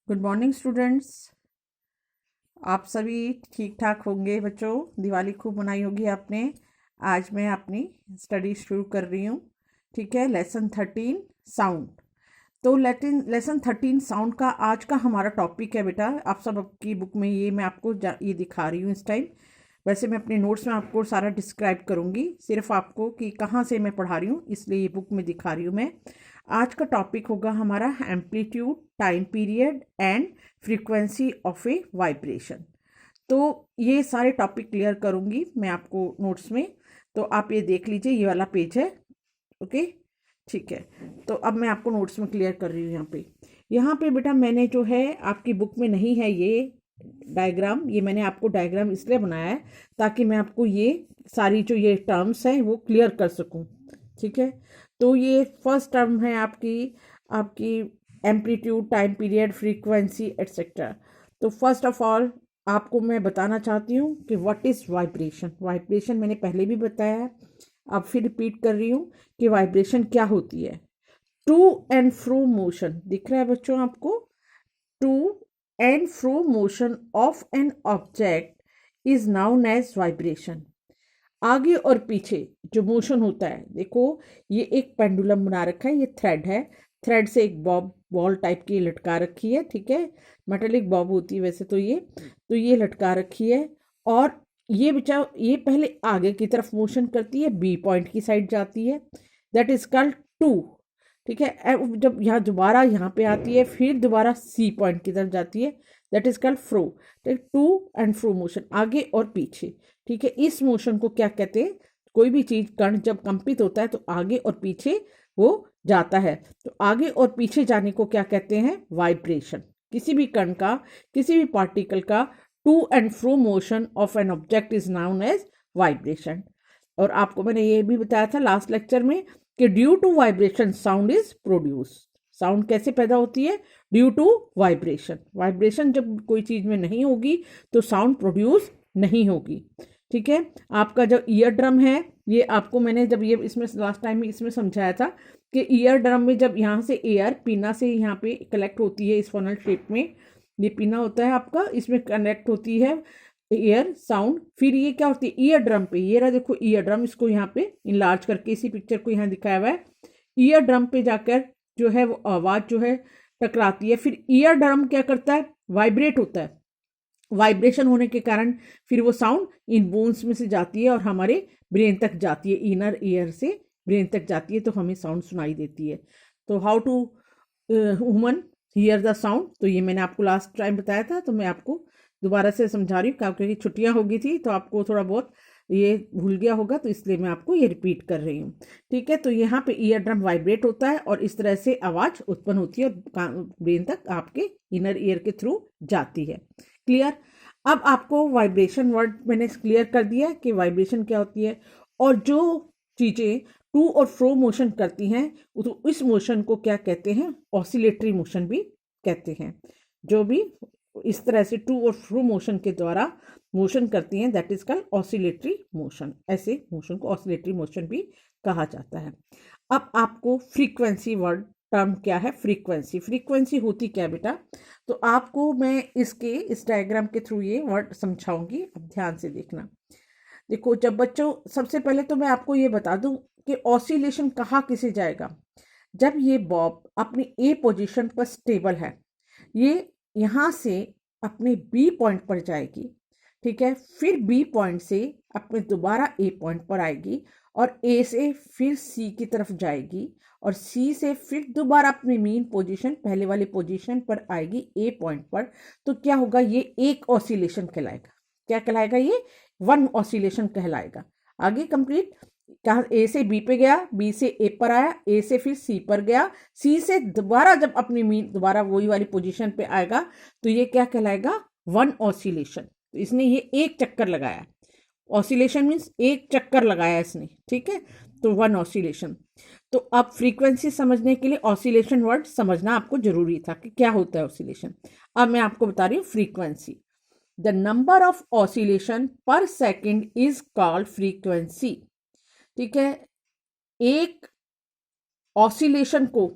Good morning students. आप सभी ठीक ठाक होंगे बच्चों। दिवाली खूब मनाई होगी आपने। आज मैं अपनी स्टडी शुरू कर रही हूँ। ठीक है, लेसन 13 साउंड। तो लेसन 13 साउंड का आज का हमारा टॉपिक है बेटा। आप सब की बुक में ये मैं आपको ये दिखा रही हूँ इस टाइम। वैसे मैं अपने नोट्स में आपको सारा डिस्क्राइब करूँगी, सिर्फ आपको कि कहाँ से मैं पढ़ा रही हूँ, इसलिए ये बुक में दिखा रही हूँ मैं। आज का टॉपिक होगा हमारा amplitude, time period and frequency of a vibration. तो ये सारे टॉपिक क्लियर करूँगी मैं आपको नोट्स में। तो आप ये देख लीजिए, ये वाला पेज है। ओके, ठीक है। तो अब मैं आपको नोट्स में क्लियर कर रही हूँ। यहाँ पे बेटा मैंने जो है, आपकी बुक में नहीं है ये डायग्राम। ये मैंने आपको डायग्राम इसलिए बनाया है ताकि मैं आपको ये सारी जो ये टर्म्स हैं वो क्लियर कर सकूँ। ठीक है, तो ये फर्स्ट टर्म है आपकी आपकी amplitude, time period, frequency etcetera. तो फर्स्ट ऑफ ऑल आपको मैं बताना चाहती हूँ कि व्हाट इज़ वाइब्रेशन। वाइब्रेशन मैंने पहले भी बताया है, अब फिर रिपीट कर रही हूँ कि वाइब्रेशन क्या होती है। टू एंड फ्रो मोशन दिख रहा है बच्चों आपको? To and fro motion of an object is known as vibration. आगे और पीछे जो मोशन होता है, देखो ये एक पेंडुलम बना रखा है, ये थ्रेड है। थ्रेड से एक बॉल टाइप की लटका रखी है। ठीक है, मेटेलिक बॉब होती है वैसे तो ये लटका रखी है। और ये पहले आगे की तरफ मोशन करती है, बी पॉइंट की साइड जाती है, दैट इज कॉल्ड टू। ठीक है, अब जब यहाँ दोबारा यहाँ पे आती है, फिर दोबारा सी पॉइंट की तरफ जाती है, दैट इज कॉल्ड फ्रो। ठीक, टू एंड फ्रो मोशन, आगे और पीछे। ठीक है, इस मोशन को क्या कहते हैं? कोई भी चीज, कण जब कंपित होता है तो आगे और पीछे वो जाता है। तो आगे और पीछे जाने को क्या कहते हैं? वाइब्रेशन। किसी भी कण का, किसी भी पार्टिकल का to and fro motion of an object is known as vibration. और आपको मैंने ये भी बताया था लास्ट लेक्चर में कि due to vibration sound is produce. Sound कैसे पैदा होती है? Due to vibration. वाइब्रेशन जब कोई चीज में नहीं होगी तो साउंड प्रोड्यूस नहीं होगी। ठीक है, आपका जो ईयर ड्रम है, ये आपको मैंने जब ये इसमें लास्ट टाइम इसमें समझाया था कि ईयर ड्रम में जब यहाँ से एयर पीना से यहाँ पे कलेक्ट होती है इस फनल शेप में, ये पीना होता है आपका, इसमें कनेक्ट होती है एयर साउंड। फिर ये क्या होती है ईयर ड्रम पे, ये रहा देखो ईयर ड्रम, इसको यहाँ पे इनलार्ज करके इसी पिक्चर को यहाँ दिखाया हुआ है। ईयर ड्रम पे जाकर जो है वो आवाज जो है टकराती है। फिर ईयर ड्रम क्या करता है? वाइब्रेट होता है। वाइब्रेशन होने के कारण फिर वो साउंड इन बोन्स में से जाती है और हमारे ब्रेन तक जाती है, इनर ईयर से ब्रेन तक जाती है, तो हमें साउंड सुनाई देती है। तो how to human hear the sound, तो ये मैंने आपको लास्ट टाइम बताया था, तो मैं आपको दोबारा से समझा रही हूँ क्योंकि छुट्टियां हो गई थी तो आपको थोड़ा बहुत ये भूल गया होगा, तो इसलिए मैं आपको ये रिपीट कर रही हूँ। ठीक है, तो यहाँ पे ईयर ड्रम वाइब्रेट होता है और इस तरह से आवाज उत्पन्न होती है और ब्रेन तक आपके इनर ईयर के थ्रू जाती है। क्लियर? अब आपको वाइब्रेशन वर्ड मैंने क्लियर कर दिया कि वाइब्रेशन क्या होती है। और जो चीजें टू और फ्रो मोशन करती हैं तो इस मोशन को क्या कहते हैं? ऑसिलेटरी मोशन भी कहते हैं। जो भी इस तरह से टू और फ्रो मोशन के द्वारा मोशन करती हैं, that is called oscillatory motion. ऐसे मोशन को ऑसिलेटरी मोशन भी कहा जाता है। अब आपको फ्रीक्वेंसी वर्ड टर्म क्या है? फ्रीक्वेंसी। फ्रीक्वेंसी होती क्या बेटा? तो आपको मैं इस डायग्राम के थ्रू ये वर्ड समझाऊंगी, अब ध्यान से देखना। देखो, जब बच्चों, सबसे पहले तो मैं आपको ये बता दूं कि ऑसिलेशन कहाँ किसे जाएगा। जब ये बॉब अपनी ए पोजीशन पर स्टेबल है, ये यहाँ से अपने बी पॉइंट पर जाएगी। ठीक है, फिर बी पॉइंट से अपने दोबारा ए पॉइंट पर आएगी और ए से फिर सी की तरफ जाएगी और सी से फिर दोबारा अपनी मेन पोजीशन, पहले वाली पोजीशन पर आएगी ए पॉइंट पर। तो क्या होगा? ये एक ऑसिलेशन कहलाएगा। क्या कहलाएगा? ये वन ऑसिलेशन कहलाएगा। आगे कंप्लीट, कहा ए से बी पे गया, बी से ए पर आया, ए से फिर सी पर गया, सी से दोबारा जब अपनी मीन दोबारा वही वाली पोजीशन पे आएगा तो ये क्या कहलाएगा? One oscillation. तो इसने ये एक चक्कर लगाया। ऑसिलेशन मीन्स एक चक्कर लगाया इसने। ठीक है, तो वन ऑसिलेशन। तो अब फ्रीक्वेंसी समझने के लिए ऑसिलेशन वर्ड समझना आपको जरूरी था कि क्या होता है ऑसिलेशन। अब मैं आपको बता रही हूँ frequency. The number of oscillation पर सेकेंड इज कॉल्ड फ्रीक्वेंसी। ठीक है, एक ऑसिलेशन को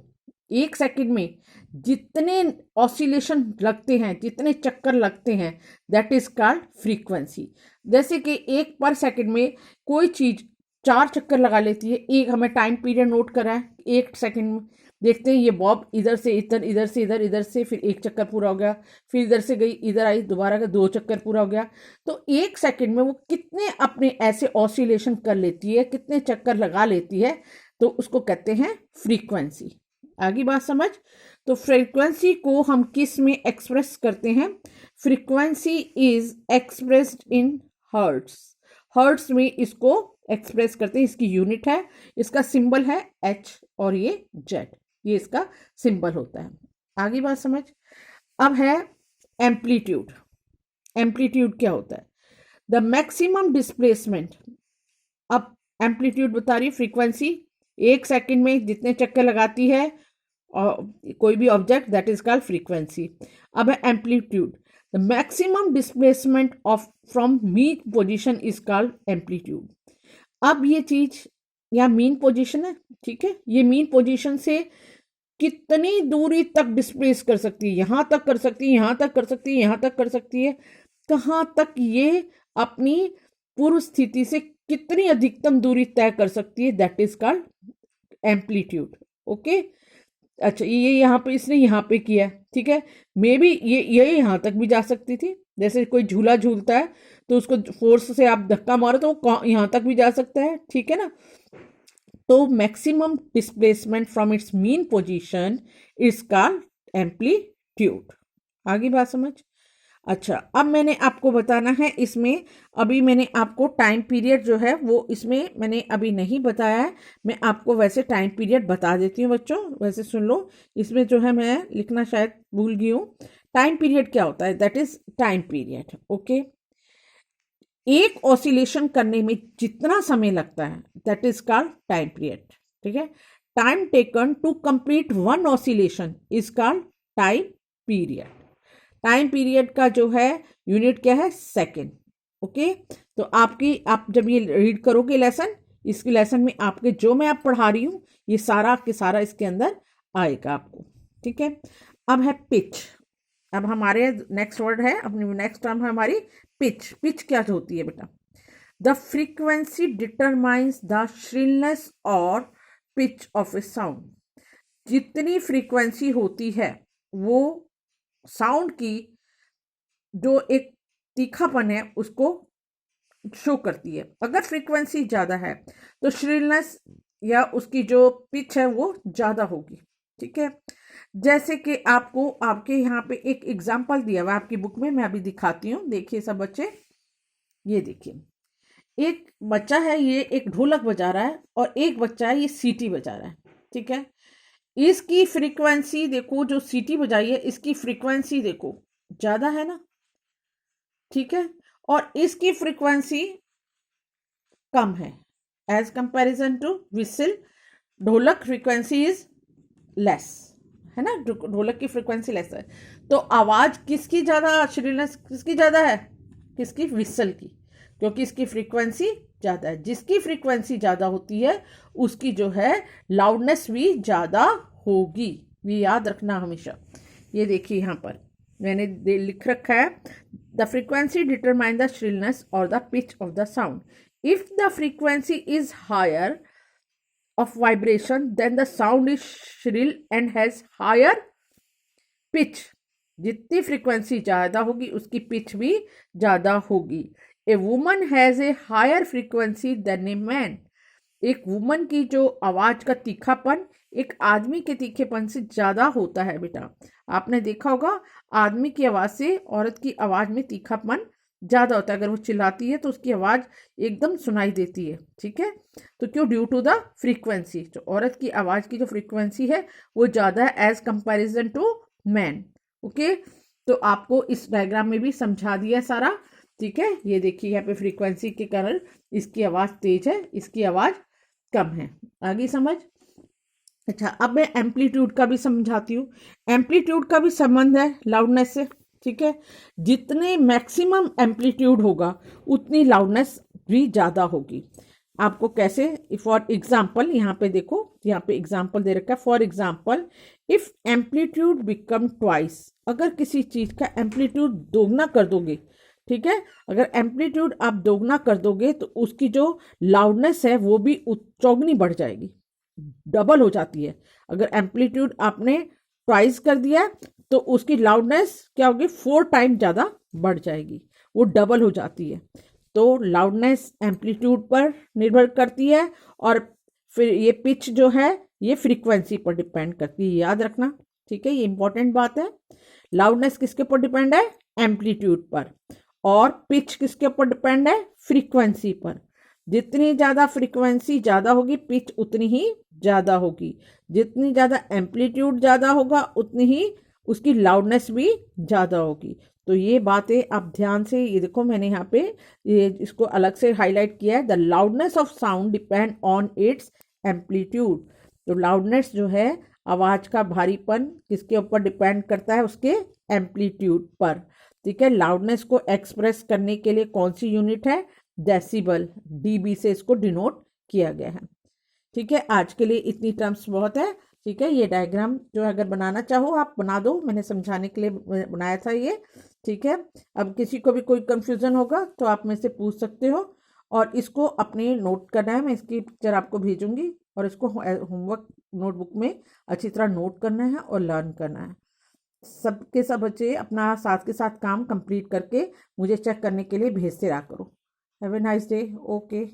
एक सेकंड में जितने ऑसिलेशन लगते हैं, जितने चक्कर लगते हैं, दैट इज कॉल्ड फ्रीक्वेंसी। जैसे कि एक पर सेकंड में कोई चीज 4 चक्कर लगा लेती है। एक हमें टाइम पीरियड नोट करा है, एक सेकंड में देखते हैं ये बॉब इधर से इधर, इधर से इधर, इधर से, फिर एक चक्कर पूरा हो गया, फिर इधर से गई, इधर आई, दोबारा का 2 चक्कर पूरा हो गया। तो एक सेकंड में वो कितने अपने ऐसे ऑसिलेशन कर लेती है, कितने चक्कर लगा लेती है, तो उसको कहते हैं फ्रीक्वेंसी। आगे बात समझ। तो फ्रीक्वेंसी को हम किस में एक्सप्रेस करते हैं? Frequency is expressed in hertz. Hertz में इसको एक्सप्रेस करते हैं, इसकी यूनिट है, इसका सिंबल है H और ये जेड, ये इसका सिंबल होता है। आगे बात समझ। अब है एम्पलीट्यूड। एम्पलीट्यूड क्या होता है? The maximum displacement. अब एम्पलीट्यूड बता रही है फ्रीक्वेंसी, एक सेकंड में जितने चक्कर लगाती है और कोई भी object, that is called frequency. अब है amplitude. The maximum displacement of from mean position is called amplitude. अब ये चीज या मीन पोजीशन है, ठीक है, ये मीन पोजीशन से कितनी दूरी तक डिस्प्लेस कर सकती है? यहां तक कर सकती है, यहां तक कर सकती है, यहां तक कर सकती है, कहां तक ये अपनी पूर्व स्थिति से कितनी अधिकतम दूरी तय कर सकती है, that is called amplitude. Okay, अच्छा, ये यहाँ पे इसने यहाँ पे किया, ठीक है, मे बी ये यहाँ तक भी जा सकती थी। जैसे कोई झूला झूलता है तो उसको फोर्स से आप धक्का मारो तो वो यहाँ तक भी जा सकता है, ठीक है ना। तो maximum displacement from its mean position is called amplitude. आगे बात समझ। अच्छा, अब मैंने आपको बताना है इसमें, अभी मैंने आपको टाइम पीरियड जो है वो इसमें मैंने अभी नहीं बताया है। मैं आपको वैसे टाइम पीरियड बता देती हूँ बच्चों, वैसे सुन लो। इसमें जो है मैं लिखना शायद भूल गई हूँ। टाइम पीरियड क्या होता है? That is time period. Okay, एक ऑसिलेशन करने में जितना समय लगता है, that is called time period. ठीक है, time taken to complete one oscillation is called time period. Time period का जो है यूनिट क्या है? सेकेंड। ओके, तो आप जब ये रीड करोगे लेसन, इसके लेसन में आपके जो मैं आप पढ़ा रही हूँ ये सारा के सारा इसके अंदर आएगा आपको। ठीक है, अब है पिच। अब हमारे नेक्स्ट वर्ड है, अपनी नेक्स्ट टर्म है हमारी पिच। पिच क्या होती है बेटा? The frequency determines the shrillness और पिच ऑफ ए साउंड। जितनी फ्रीक्वेंसी होती है वो साउंड की जो एक तीखापन है उसको शो करती है। अगर फ्रीक्वेंसी ज़्यादा है तो श्रिलनेस या उसकी जो पिच है वो ज़्यादा होगी। ठीक है, जैसे कि आपको आपके यहाँ पे एक एग्जाम्पल दिया हुआ है आपकी बुक में, मैं अभी दिखाती हूँ। देखिए सब बच्चे, ये देखिए, एक बच्चा है ये एक ढोलक बजा रहा है और एक बच्चा है ये सीटी बजा रहा है। ठीक है, इसकी फ्रीक्वेंसी देखो, जो सीटी बजाई है इसकी फ्रीक्वेंसी देखो ज़्यादा है ना, ठीक है, और इसकी फ्रीक्वेंसी कम है एज कंपैरिजन टू विसिल। ढोलक फ्रीक्वेंसी इज लेस है ना, ढोलक की फ्रीक्वेंसी लेस है। तो आवाज किसकी ज्यादा, श्रिलनेस किसकी ज्यादा है? किसकी? विसल की, क्योंकि इसकी फ्रीक्वेंसी ज्यादा है। जिसकी फ्रीक्वेंसी ज्यादा होती है उसकी जो है लाउडनेस भी ज्यादा होगी, ये याद रखना हमेशा। ये देखिए यहाँ पर मैंने लिख रखा है, the frequency determine the shrillness और the pitch of the sound. If the frequency is higher of vibration then the sound is shrill and has higher pitch। जितनी फ्रीक्वेंसी ज़्यादा होगी उसकी पिच भी ज़्यादा होगी। A woman has a higher frequency than a man. एक woman की जो आवाज़ का तीखापन एक आदमी के तीखेपन से ज़्यादा होता है बेटा। आपने देखा होगा आदमी की आवाज़ से औरत की आवाज़ में तीखापन ज़्यादा होता है। अगर वो चिल्लाती है तो उसकी आवाज़ एकदम सुनाई देती है। ठीक है, तो क्यों? Due to the frequency. जो औरत की आवाज़ की जो फ्रीक्वेंसी है वो ज़्यादा है as comparison to man. Okay, तो आपको इस डायग्राम में भी समझा दिया सारा। ठीक है, ये देखिए यहाँ पे फ्रीक्वेंसी के कारण इसकी आवाज़ तेज है, इसकी आवाज़ कम है। आगे समझ। अच्छा, अब मैं एम्पलीट्यूड का भी समझाती हूँ। एम्पलीट्यूड का भी संबंध है लाउडनेस से। ठीक है, जितने मैक्सिमम एम्पलीट्यूड होगा उतनी लाउडनेस भी ज़्यादा होगी। आपको कैसे, फॉर एग्जाम्पल यहाँ पे देखो, यहाँ पे एग्जाम्पल दे रखा है। For example if amplitude become twice, अगर किसी चीज का एम्पलीट्यूड दोगुना कर दोगे, ठीक है, अगर एम्पलीट्यूड आप दोगुना कर दोगे तो उसकी जो लाउडनेस है वो भी चौगुनी बढ़ जाएगी, डबल हो जाती है। अगर एम्पलीट्यूड आपने ट्वाइस कर दिया तो उसकी लाउडनेस क्या होगी, 4 टाइम ज़्यादा बढ़ जाएगी, वो डबल हो जाती है। तो लाउडनेस एम्पलीट्यूड पर निर्भर करती है, और फिर ये पिच जो है ये फ्रीक्वेंसी पर डिपेंड करती है, याद रखना, ठीक है, ये इंपॉर्टेंट बात है। लाउडनेस किसके ऊपर डिपेंड है, एम्पलीट्यूड पर, और पिच किसके ऊपर डिपेंड है, फ्रीक्वेंसी पर। जितनी ज़्यादा फ्रीक्वेंसी ज़्यादा होगी पिच उतनी ही ज़्यादा होगी, जितनी ज़्यादा एम्पलीट्यूड ज़्यादा होगा उतनी ही उसकी लाउडनेस भी ज़्यादा होगी। तो ये बातें आप ध्यान से, ये देखो मैंने यहाँ पे ये इसको अलग से हाईलाइट किया है। The loudness of sound depend on it's amplitude. तो लाउडनेस जो है, आवाज़ का भारीपन किसके ऊपर डिपेंड करता है, उसके एम्पलीट्यूड पर, ठीक है। लाउडनेस को एक्सप्रेस करने के लिए कौन सी यूनिट है, डेसिबल, डीबी से इसको डिनोट किया गया है, ठीक है। आज के लिए इतनी टर्म्स बहुत है, ठीक है। ये डायग्राम जो है अगर बनाना चाहो आप बना दो, मैंने समझाने के लिए बनाया था ये, ठीक है। अब किसी को भी कोई कंफ्यूजन होगा तो आप मेरे से पूछ सकते हो, और इसको अपने नोट करना है, मैं इसकी पिक्चर आपको भेजूंगी, और इसको होमवर्क नोटबुक में अच्छी तरह नोट करना है और लर्न करना है। सबके सब बच्चे अपना साथ के साथ काम कंप्लीट करके मुझे चेक करने के लिए भेजते रहा करो। Have a nice day, okay.